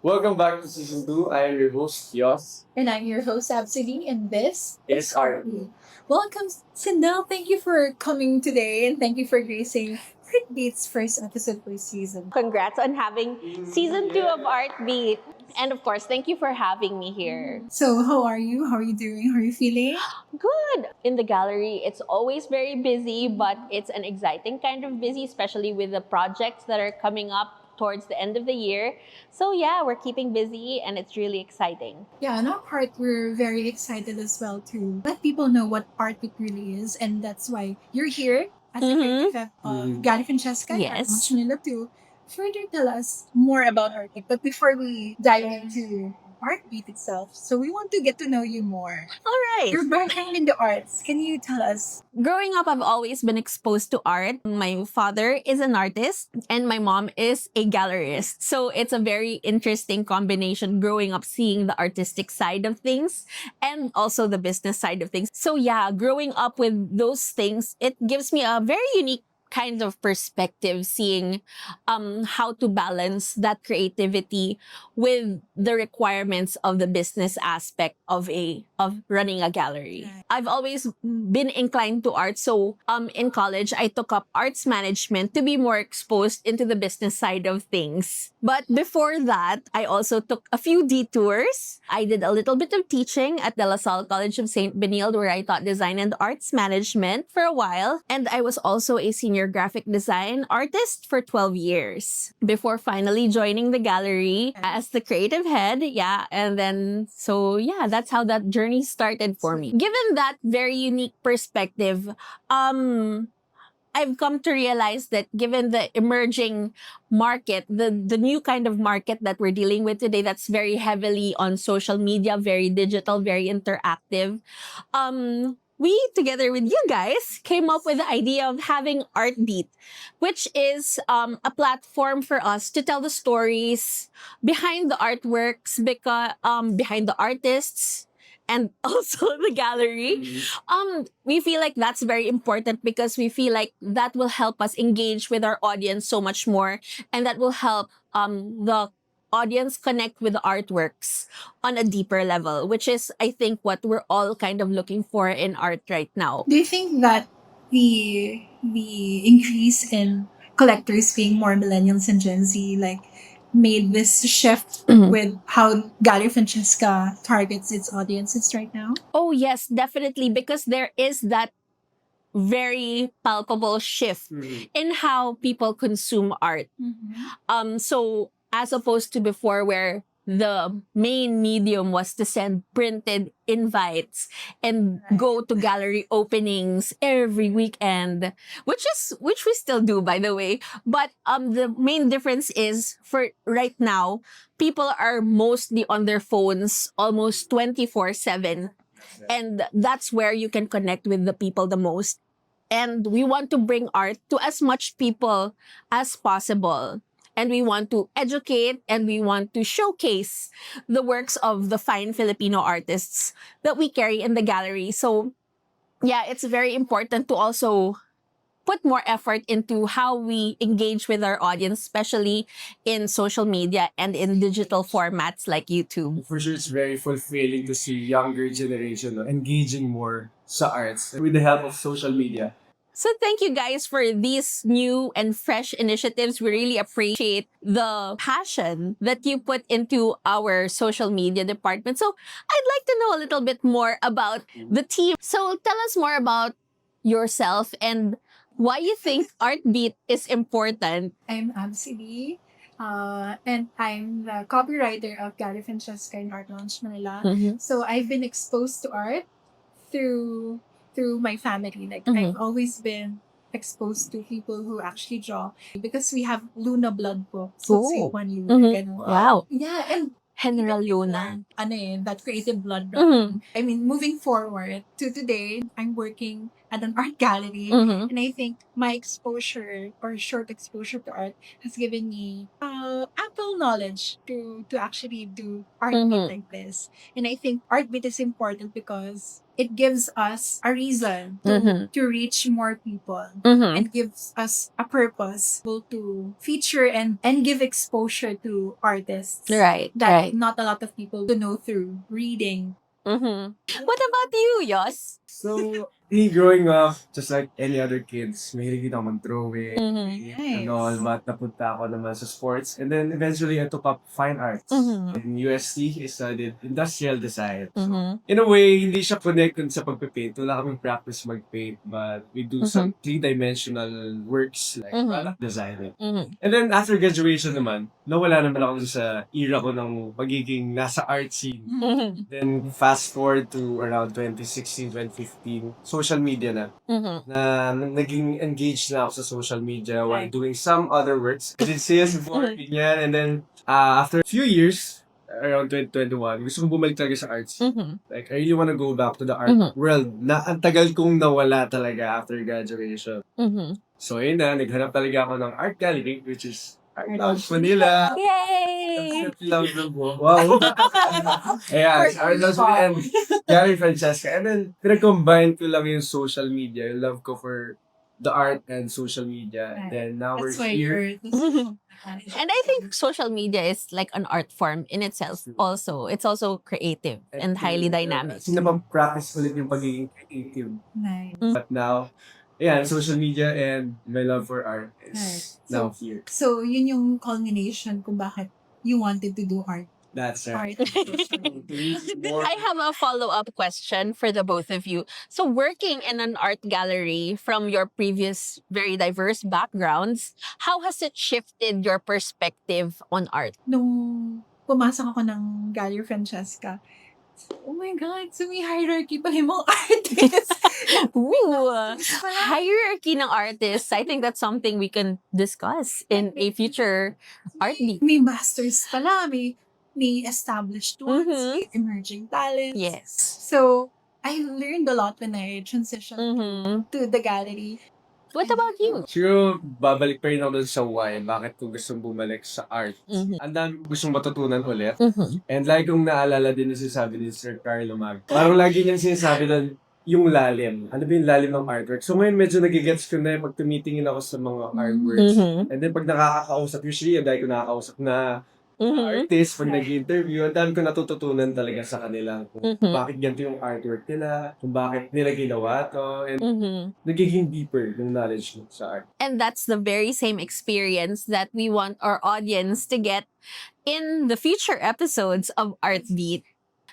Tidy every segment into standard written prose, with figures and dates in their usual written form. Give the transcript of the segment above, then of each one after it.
Welcome back to season 2. I am your host, Yos. And I'm your host, Absidy, and this It's ArtBeat. Welcome, Cindel. Thank you for coming today, and thank you for gracing ArtBeat's first episode for season. Congrats on having season 2 of ArtBeat. And of course, thank you for having me here. So, how are you? How are you doing? How are you feeling? Good. In the gallery, it's always very busy, but it's an exciting kind of busy, especially with the projects that are coming up towards the end of the year. So yeah, we're keeping busy and it's really exciting. Yeah, on our part, we're very excited as well to let people know what ArtBeat really is, and that's why you're here as the creative of Galerie Francesca Yes. to further tell us more about ArtBeat. But before we dive into ArtBeat itself, so we want to get to know you more. All right. Your background in the arts, can you tell us? Growing up, I've always been exposed to art. My father is an artist and my mom is a gallerist. So it's a very interesting combination growing up seeing the artistic side of things and also the business side of things. So yeah, growing up with those things, it gives me a very unique kind of perspective seeing how to balance that creativity with the requirements of the business aspect of running a gallery. Right. I've always been inclined to art, so in college I took up arts management to be more exposed into the business side of things. But before that, I also took a few detours. I did a little bit of teaching at the La Salle College of St. Benilde where I taught design and arts management for a while, and I was also a senior graphic design artist for 12 years before finally joining the gallery as the creative head. Yeah, and then so yeah, that's how that journey started for me. Given that very unique perspective, I've come to realize that given the emerging market, the new kind of market that we're dealing with today, that's very heavily on social media, very digital, very interactive, we, together with you guys, came up with the idea of having ArtBeat, which is a platform for us to tell the stories behind the artworks, behind the artists, and also the gallery. We feel like that's very important because we feel like that will help us engage with our audience so much more, and that will help the audience connect with the artworks on a deeper level, which is, I think, what we're all kind of looking for in art right now. Do you think that the increase in collectors being more millennials and Gen Z made this shift with how Galerie Francesca targets its audiences right now? Oh, yes, definitely, because there is that very palpable shift in how people consume art. So as opposed to before where the main medium was to send printed invites and go to gallery openings every weekend, which we still do, by the way. But the main difference is for right now, people are mostly on their phones almost 24/7. And that's where you can connect with the people the most. And we want to bring art to as much people as possible. And we want to educate and we want to showcase the works of the fine Filipino artists that we carry in the gallery. So yeah, it's very important to also put more effort into how we engage with our audience, especially in social media and in digital formats like YouTube. For sure, it's very fulfilling to see younger generation engaging more sa arts with the help of social media. So thank you guys for these new and fresh initiatives. We really appreciate the passion that you put into our social media department. So I'd like to know a little bit more about the team. So tell us more about yourself and why you think ArtBeat is important. I'm Absidy, and I'm the copywriter of Galerie Francesca in Art Lounge Manila. So I've been exposed to art through my family. I've always been exposed to people who actually draw because we have Luna blood po. So Oh. si Juan Luna. ganun. Wow. Yeah, and General Luna. that creative blood. Mhm. I mean, moving forward to today, I'm working at an art gallery. Mhm. And I think my exposure or short exposure to art has given me ample knowledge to actually do art Mhm. like this. And I think ArtBeat is important because it gives us a reason Mhm. to reach more people Mhm. and gives us a purpose to feature and give exposure to artists Right. that Right. not a lot of people to know through reading. Mhm. What about you, Yos? So, me growing up, just like any other kids, mahilig din ako mag-drawing Mhm. and all, but napunta ako naman sa sports. And then eventually, I took up fine arts. Mhm. In UST, I studied industrial design. So, Mhm. in a way, hindi siya connected sa pagpipaint. Wala kaming practice mag-paint, but we do some three-dimensional works like product designing. Mhm. And then after graduation naman, nawala naman ako sa era ko ng pagiging nasa art scene. Mhm. Then fast forward to around 2016, 2015, social media na. Mhm. Na naging engaged na ako sa social media while doing some other works. I did sales before, ganyan. And then after a few years, around 2021, gusto kong bumalik talaga sa arts. Mhm. Like, I really wanna go back to the art world na ang tagal kong nawala talaga after graduation. Mhm. So, yun na, naghanap talaga ako ng art gallery, which is Art Lounge Manila. Yay! Love na po. Wow. Ayan, Art Lounge Manila and Galerie Francesca. And then, pinag-combine ko lang yung social media, yung love ko for the art and social media. And then, now That's we're why here. you're And I think social media is like an art form in itself also. It's also creative and highly dynamic. Sinapag-practice ulit yung pagiging creative. nice. But now, ayan, social media and my love for art is Right. now here. So, yun yung culmination kung bakit you wanted to do art. That's right. Art. I have a follow-up question for the both of you. So working in an art gallery from your previous very diverse backgrounds, how has it shifted your perspective on art? Nung pumasok ako ng Galerie Francesca, oh my God, so may hierarchy pa yung mga artists. Ooh, hierarchy ng artists. I think that's something we can discuss in a future art beat. May masters pala, may established ones, Mhm. may emerging talents. Yes. So, I learned a lot when I transitioned to the gallery. What about you? Siguro, babalik pa rin ako dun sa why. Bakit ko gustong bumalik sa art. Ang dami ko gustong matutunan ulit. And lagi kong naalala din yung sinasabi ni Sir Carlo Mag. Parang lagi niyang sinasabi doon, yung lalim. Ano ba yung lalim ng artwork? So ngayon medyo nagigets ko na pag tumitingin ako sa mga artworks. And then pag nakakausap, usually dahil ko nakakausap na artist, pag nag-interview, ang dami ko natututunan talaga sa kanila. Kung bakit ganito yung artwork nila, kung bakit nila ginawa to, and nagiging deeper yung knowledge mo sa art. And that's the very same experience that we want our audience to get in the future episodes of ArtBeat.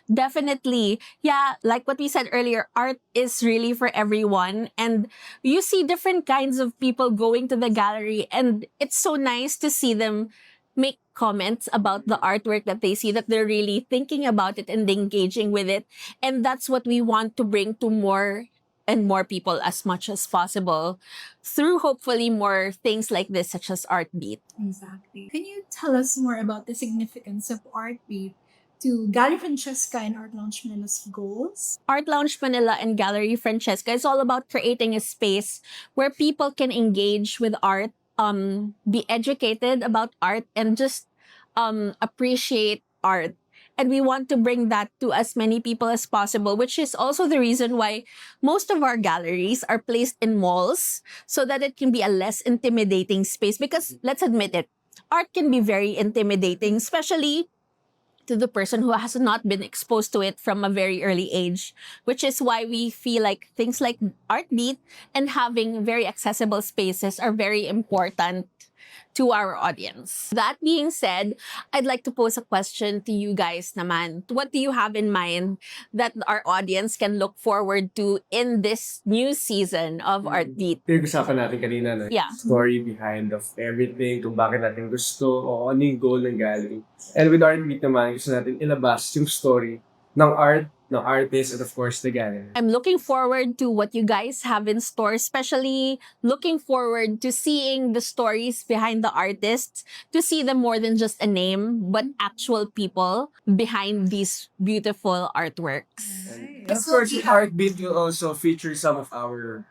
Definitely. Yeah, like what we said earlier, art is really for everyone. And you see different kinds of people going to the gallery, and it's so nice to see them make comments about the artwork that they see, that they're really thinking about it and engaging with it. And that's what we want to bring to more and more people as much as possible through hopefully more things like this, such as ArtBeat. Exactly. Can you tell us more about the significance of ArtBeat to Galerie Francesca and Art Lounge Manila's goals? Art Lounge Manila and Galerie Francesca is all about creating a space where people can engage with art, be educated about art, and just appreciate art. And we want to bring that to as many people as possible, which is also the reason why most of our galleries are placed in malls, so that it can be a less intimidating space. Because let's admit it, art can be very intimidating, especially to the person who has not been exposed to it from a very early age, which is why we feel like things like ArtBeat and having very accessible spaces are very important to our audience. That being said, I'd like to pose a question to you guys naman. What do you have in mind that our audience can look forward to in this new season of ArtBeat? Pinag-usapan natin kanina na Yeah. story behind of everything, kung bakit natin gusto o ano yung goal ng gallery. And with ArtBeat naman, gusto natin ilabas yung story ng art artists, and of course, the gallery. I'm looking forward to what you guys have in store, especially looking forward to seeing the stories behind the artists, to see them more than just a name, but actual people behind these beautiful artworks. And of course, in ArtBeat will also feature some of our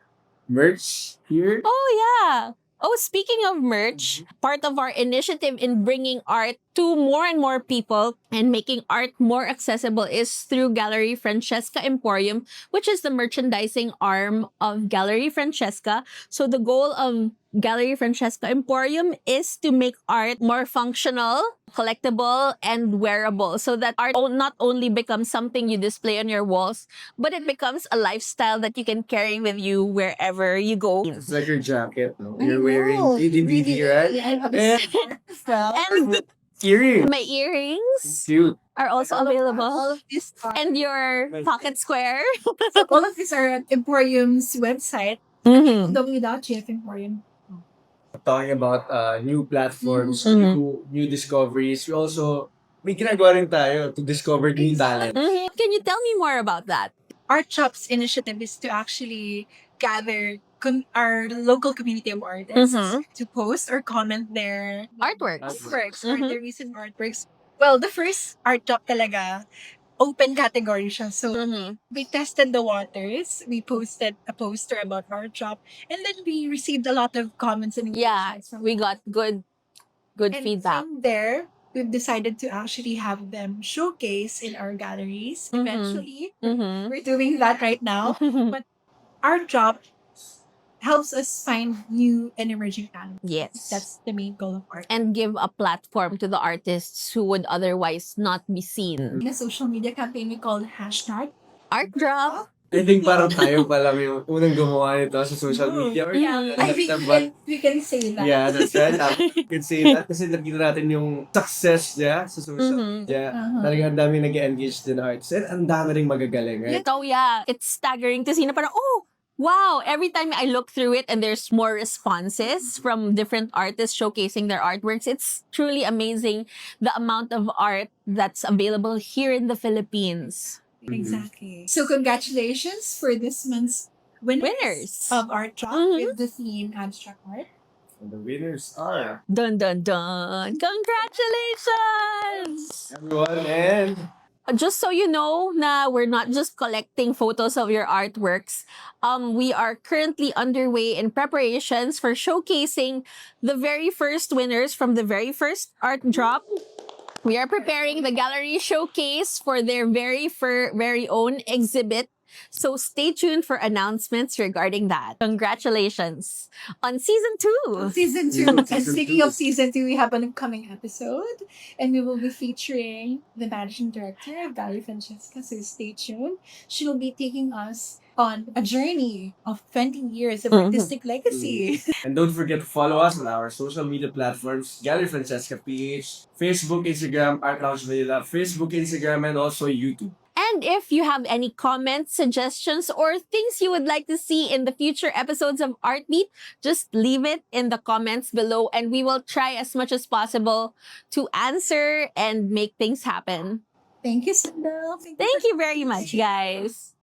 merch here. Oh, yeah. Oh, speaking of merch, part of our initiative in bringing art to more and more people and making art more accessible is through Galerie Francesca Emporium, which is the merchandising arm of Galerie Francesca. So the goal of Galerie Francesca Emporium is to make art more functional, collectible, and wearable so that art not only becomes something you display on your walls, but it becomes a lifestyle that you can carry with you wherever you go. It's like your jacket, no? You're wearing ADBD, right? And Earrings. my earrings Cute. are also All available. of these are, And your pocket square. so all of these are at Emporium's website, Mm-hmm. www.gfemporium. Talking about new platforms, Mhm. new discoveries, may ginagawa rin tayo to discover new talent. Can you tell me more about that? Art Shop's initiative is to actually gather our local community of artists to post or comment their Artworks. artworks or their recent artworks. Well, the first Art Shop talaga, open category siya. So, we tested the waters. We posted a poster about Art Shop. And then we received a lot of comments and Yeah, engagements from we got good and feedback. from there, we've decided to actually have them showcase in our galleries. Eventually, we're doing that right now. But our job helps us find new and emerging talent. Yes. That's the main goal of art. And give a platform to the artists who would otherwise not be seen. In a social media campaign we called hashtag Art drop. I think parang tayo pa lang yung unang gumawa nito sa social media. Or I think we can say that. Yeah, that's right. You can say that kasi nakita natin yung success niya sa social media. Talagang ang dami nag-engage din na artists. And ang dami ring magagaling, right? So yeah, it's staggering to see na parang, oh, wow, every time I look through it and there's more responses from different artists showcasing their artworks, it's truly amazing the amount of art that's available here in the Philippines. Exactly. So congratulations for this month's winners of Art Drop with the theme abstract art. And the winners are Dun dun dun! Congratulations! everyone, and Just so you know na we're not just collecting photos of your artworks. We are currently underway in preparations for showcasing the very first winners from the very first art drop. We are preparing the gallery showcase for their very own exhibit. So stay tuned for announcements regarding that. Congratulations on season 2. Season 2. And speaking of season 2, we have an upcoming episode. And we will be featuring the managing director of Galerie Francesca. So stay tuned. She will be taking us on a journey of 20 years of artistic legacy. And don't forget to follow us on our social media platforms, Galerie Francesca PH, Facebook, Instagram, Art Lounge Manila, Facebook, Instagram, and also YouTube. And if you have any comments, suggestions, or things you would like to see in the future episodes of ArtBeat, just leave it in the comments below and we will try as much as possible to answer and make things happen. Thank you, Cindel. Thank you very much, guys.